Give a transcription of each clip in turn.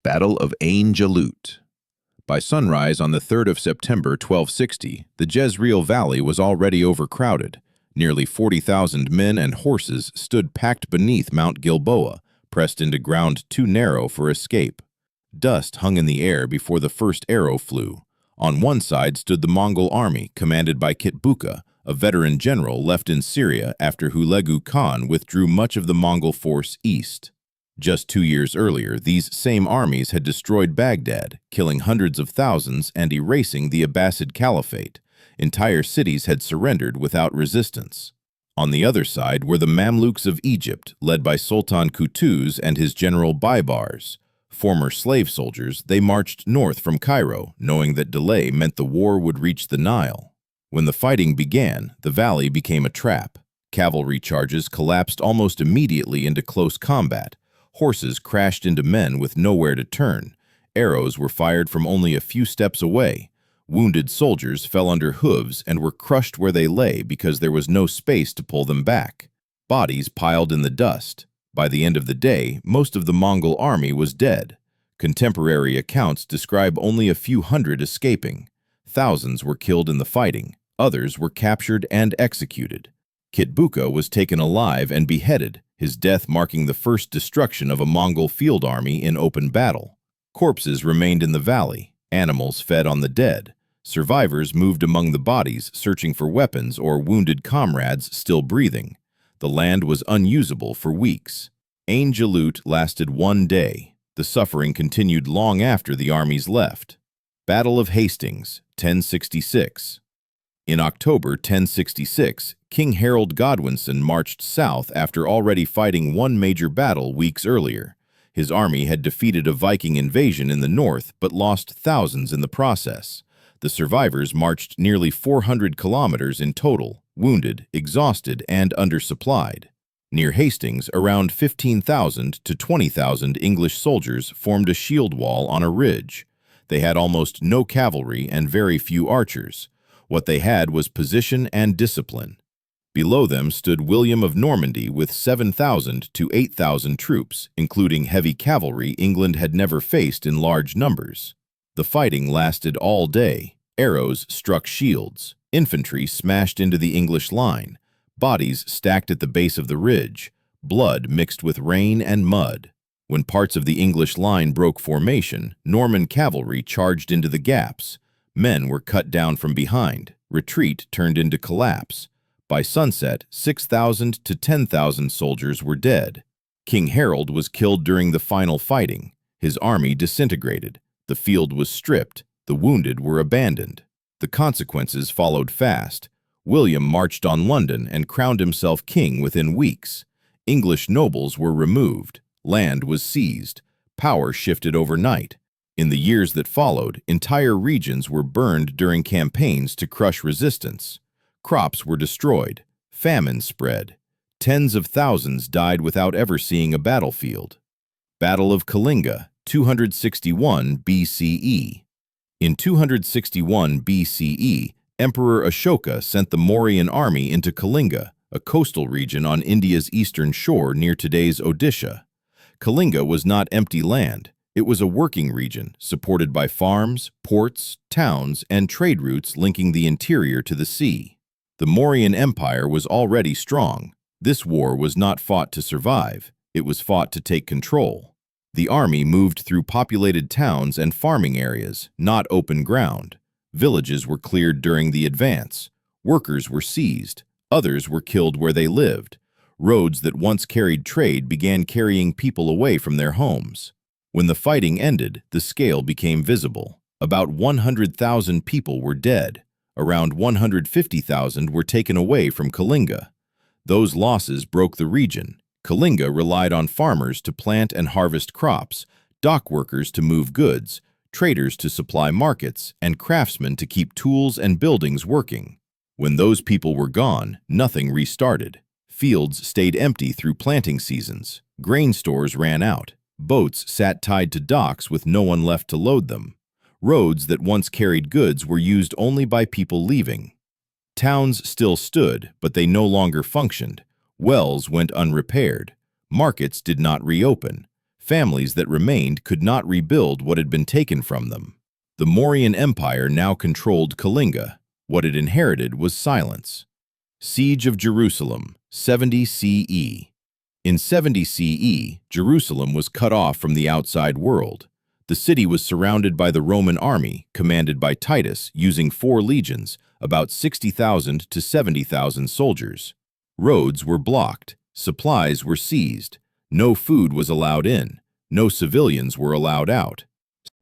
Battle of Ain Jalut. By sunrise on the 3rd of September 1260, the Jezreel Valley was already overcrowded. Nearly 40,000 men and horses stood packed beneath Mount Gilboa, pressed into ground too narrow for escape. Dust hung in the air before the first arrow flew. On one side stood the Mongol army, commanded by Kitbuka, a veteran general left in Syria after Hulagu Khan withdrew much of the Mongol force east. Just 2 years earlier, these same armies had destroyed Baghdad, killing hundreds of thousands and erasing the Abbasid Caliphate. Entire cities had surrendered without resistance. On the other side were the Mamluks of Egypt, led by Sultan Qutuz and his general Baibars. Former slave soldiers, they marched north from Cairo, knowing that delay meant the war would reach the Nile. When the fighting began, the valley became a trap. Cavalry charges collapsed almost immediately into close combat. Horses crashed into men with nowhere to turn. Arrows were fired from only a few steps away. Wounded soldiers fell under hooves and were crushed where they lay because there was no space to pull them back. Bodies piled in the dust. By the end of the day, most of the Mongol army was dead. Contemporary accounts describe only a few hundred escaping. Thousands were killed in the fighting. Others were captured and executed. Kitbuka was taken alive and beheaded, his death marking the first destruction of a Mongol field army in open battle. Corpses remained in the valley. Animals fed on the dead. Survivors moved among the bodies, searching for weapons or wounded comrades still breathing. The land was unusable for weeks. Ain Jalut lasted 1 day. The suffering continued long after the armies left. Battle of Hastings, 1066. In October 1066, King Harold Godwinson marched south after already fighting one major battle weeks earlier. His army had defeated a Viking invasion in the north but lost thousands in the process. The survivors marched nearly 400 kilometers in total, wounded, exhausted, and undersupplied. Near Hastings, around 15,000 to 20,000 English soldiers formed a shield wall on a ridge. They had almost no cavalry and very few archers. What they had was position and discipline. Below them stood William of Normandy with 7,000 to 8,000 troops, including heavy cavalry England had never faced in large numbers. The fighting lasted all day. Arrows struck shields. Infantry smashed into the English line. Bodies stacked at the base of the ridge. Blood mixed with rain and mud. When parts of the English line broke formation, Norman cavalry charged into the gaps. Men were cut down from behind. Retreat turned into collapse. By sunset, 6,000 to 10,000 soldiers were dead. King Harold was killed during the final fighting. His army disintegrated. The field was stripped. The wounded were abandoned. The consequences followed fast. William marched on London and crowned himself king within weeks. English nobles were removed. Land was seized. Power shifted overnight. In the years that followed, entire regions were burned during campaigns to crush resistance. Crops were destroyed. Famine spread. Tens of thousands died without ever seeing a battlefield. Battle of Kalinga, 261 BCE. In 261 BCE, Emperor Ashoka sent the Mauryan army into Kalinga, a coastal region on India's eastern shore near today's Odisha. Kalinga was not empty land. It was a working region, supported by farms, ports, towns, and trade routes linking the interior to the sea. The Mauryan Empire was already strong. This war was not fought to survive. It was fought to take control. The army moved through populated towns and farming areas, not open ground. Villages were cleared during the advance. Workers were seized. Others were killed where they lived. Roads that once carried trade began carrying people away from their homes. When the fighting ended, the scale became visible. About 100,000 people were dead. Around 150,000 were taken away from Kalinga. Those losses broke the region. Kalinga relied on farmers to plant and harvest crops, dock workers to move goods, traders to supply markets, and craftsmen to keep tools and buildings working. When those people were gone, nothing restarted. Fields stayed empty through planting seasons. Grain stores ran out. Boats sat tied to docks with no one left to load them. Roads that once carried goods were used only by people leaving. Towns still stood, but they no longer functioned. Wells went unrepaired. Markets did not reopen. Families that remained could not rebuild what had been taken from them. The Mauryan Empire now controlled Kalinga. What it inherited was silence. Siege of Jerusalem, 70 CE. In 70 CE, Jerusalem was cut off from the outside world. The city was surrounded by the Roman army, commanded by Titus, using 4 legions, about 60,000 to 70,000 soldiers. Roads were blocked, supplies were seized, no food was allowed in, no civilians were allowed out.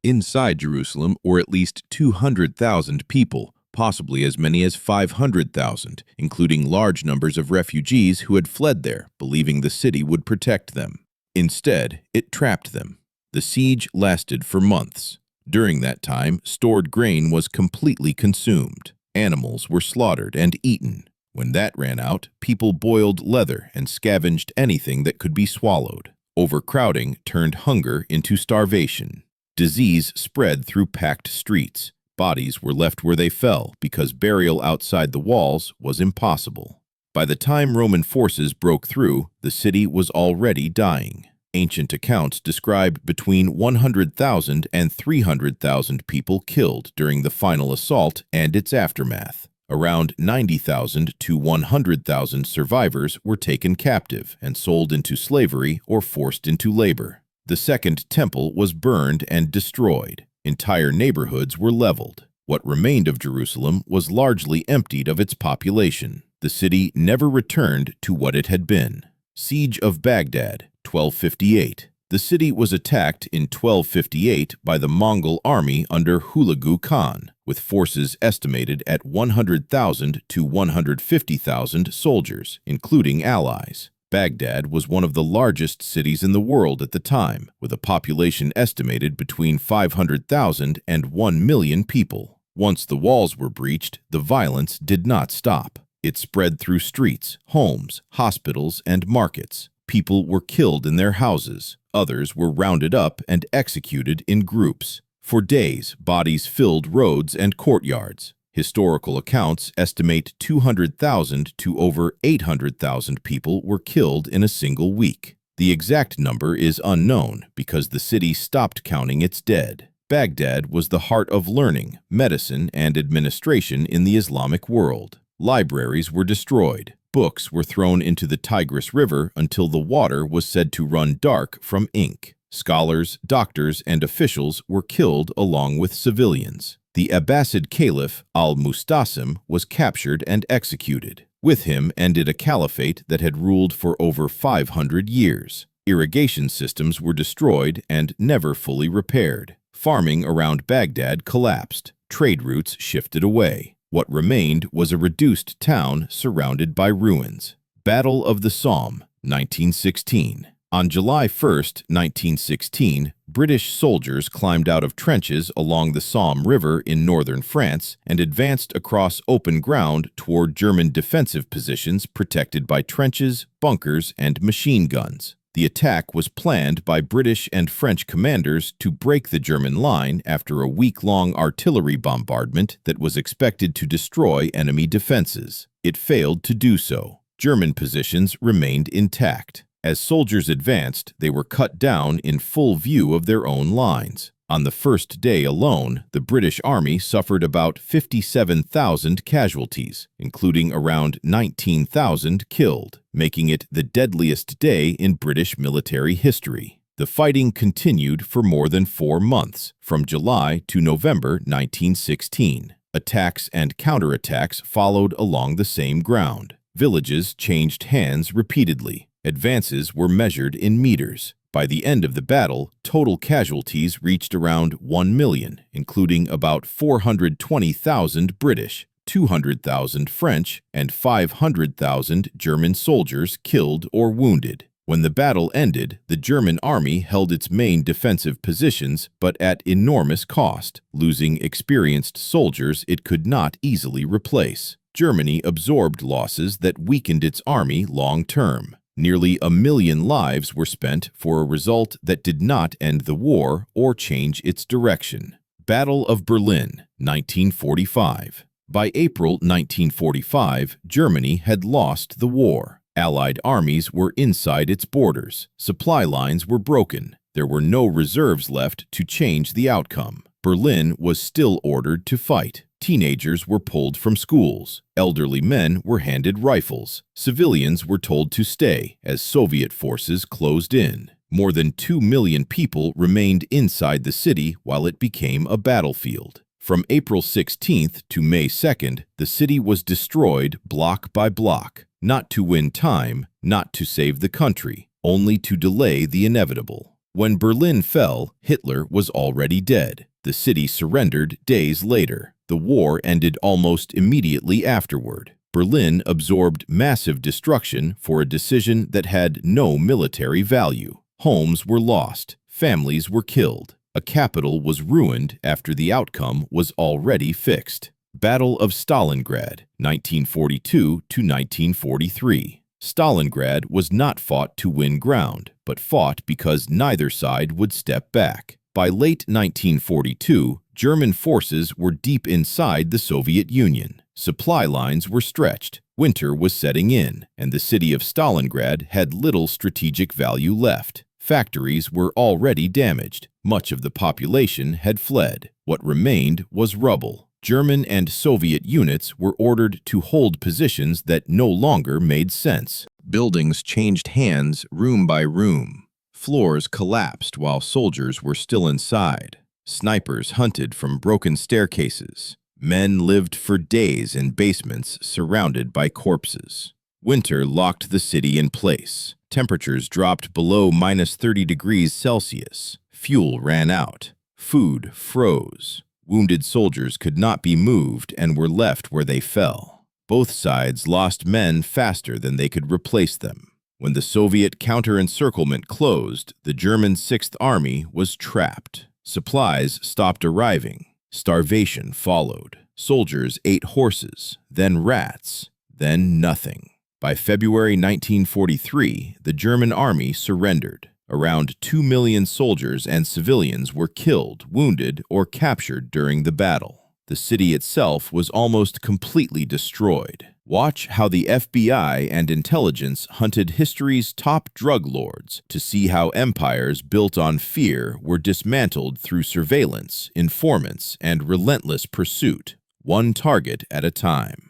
Inside Jerusalem were at least 200,000 people, possibly as many as 500,000, including large numbers of refugees who had fled there, believing the city would protect them. Instead, it trapped them. The siege lasted for months. During that time, stored grain was completely consumed. Animals were slaughtered and eaten. When that ran out, people boiled leather and scavenged anything that could be swallowed. Overcrowding turned hunger into starvation. Disease spread through packed streets. Bodies were left where they fell because burial outside the walls was impossible. By the time Roman forces broke through, the city was already dying. Ancient accounts describe between 100,000 and 300,000 people killed during the final assault and its aftermath. Around 90,000 to 100,000 survivors were taken captive and sold into slavery or forced into labor. The Second Temple was burned and destroyed. Entire neighborhoods were leveled. What remained of Jerusalem was largely emptied of its population. The city never returned to what it had been. Siege of Baghdad, 1258. The city was attacked in 1258 by the Mongol army under Hulagu Khan, with forces estimated at 100,000 to 150,000 soldiers, including allies. Baghdad was one of the largest cities in the world at the time, with a population estimated between 500,000 and 1 million people. Once the walls were breached, the violence did not stop. It spread through streets, homes, hospitals, and markets. People were killed in their houses. Others were rounded up and executed in groups. For days, bodies filled roads and courtyards. Historical accounts estimate 200,000 to over 800,000 people were killed in a single week. The exact number is unknown because the city stopped counting its dead. Baghdad was the heart of learning, medicine, and administration in the Islamic world. Libraries were destroyed. Books were thrown into the Tigris River until the water was said to run dark from ink. Scholars, doctors, and officials were killed along with civilians. The Abbasid Caliph al-Mustasim was captured and executed. With him ended a caliphate that had ruled for over 500 years. Irrigation systems were destroyed and never fully repaired. Farming around Baghdad collapsed. Trade routes shifted away. What remained was a reduced town surrounded by ruins. Battle of the Somme, 1916. On July 1, 1916, British soldiers climbed out of trenches along the Somme River in northern France and advanced across open ground toward German defensive positions protected by trenches, bunkers, and machine guns. The attack was planned by British and French commanders to break the German line after a week-long artillery bombardment that was expected to destroy enemy defenses. It failed to do so. German positions remained intact. As soldiers advanced, they were cut down in full view of their own lines. On the first day alone, the British Army suffered about 57,000 casualties, including around 19,000 killed, making it the deadliest day in British military history. The fighting continued for more than 4 months, from July to November 1916. Attacks and counterattacks followed along the same ground. Villages changed hands repeatedly. Advances were measured in meters. By the end of the battle, total casualties reached around 1 million, including about 420,000 British, 200,000 French, and 500,000 German soldiers killed or wounded. When the battle ended, the German army held its main defensive positions, but at enormous cost, losing experienced soldiers it could not easily replace. Germany absorbed losses that weakened its army long-term. Nearly 1 million lives were spent for a result that did not end the war or change its direction. Battle of Berlin, 1945. By April 1945, Germany had lost the war. Allied armies were inside its borders. Supply lines were broken. There were no reserves left to change the outcome. Berlin was still ordered to fight. Teenagers were pulled from schools. Elderly men were handed rifles. Civilians were told to stay as Soviet forces closed in. More than 2 million people remained inside the city while it became a battlefield. From April 16th to May 2nd, the city was destroyed block by block, not to win time, not to save the country, only to delay the inevitable. When Berlin fell, Hitler was already dead. The city surrendered days later. The war ended almost immediately afterward. Berlin absorbed massive destruction for a decision that had no military value. Homes were lost. Families were killed. A capital was ruined after the outcome was already fixed. Battle of Stalingrad, 1942 to 1943. Stalingrad was not fought to win ground, but fought because neither side would step back. By late 1942, German forces were deep inside the Soviet Union. Supply lines were stretched, winter was setting in, and the city of Stalingrad had little strategic value left. Factories were already damaged. Much of the population had fled. What remained was rubble. German and Soviet units were ordered to hold positions that no longer made sense. Buildings changed hands room by room. Floors collapsed while soldiers were still inside. Snipers hunted from broken staircases. Men lived for days in basements surrounded by corpses. Winter locked the city in place. Temperatures dropped below -30 degrees Celsius. Fuel ran out. Food froze. Wounded soldiers could not be moved and were left where they fell. Both sides lost men faster than they could replace them. When the Soviet counter-encirclement closed, the German Sixth Army was trapped. Supplies stopped arriving. Starvation followed. Soldiers ate horses, then rats, then nothing. By February 1943, the German army surrendered. Around 2 million soldiers and civilians were killed, wounded, or captured during the battle. The city itself was almost completely destroyed. Watch how the FBI and intelligence hunted history's top drug lords to see how empires built on fear were dismantled through surveillance, informants, and relentless pursuit, one target at a time.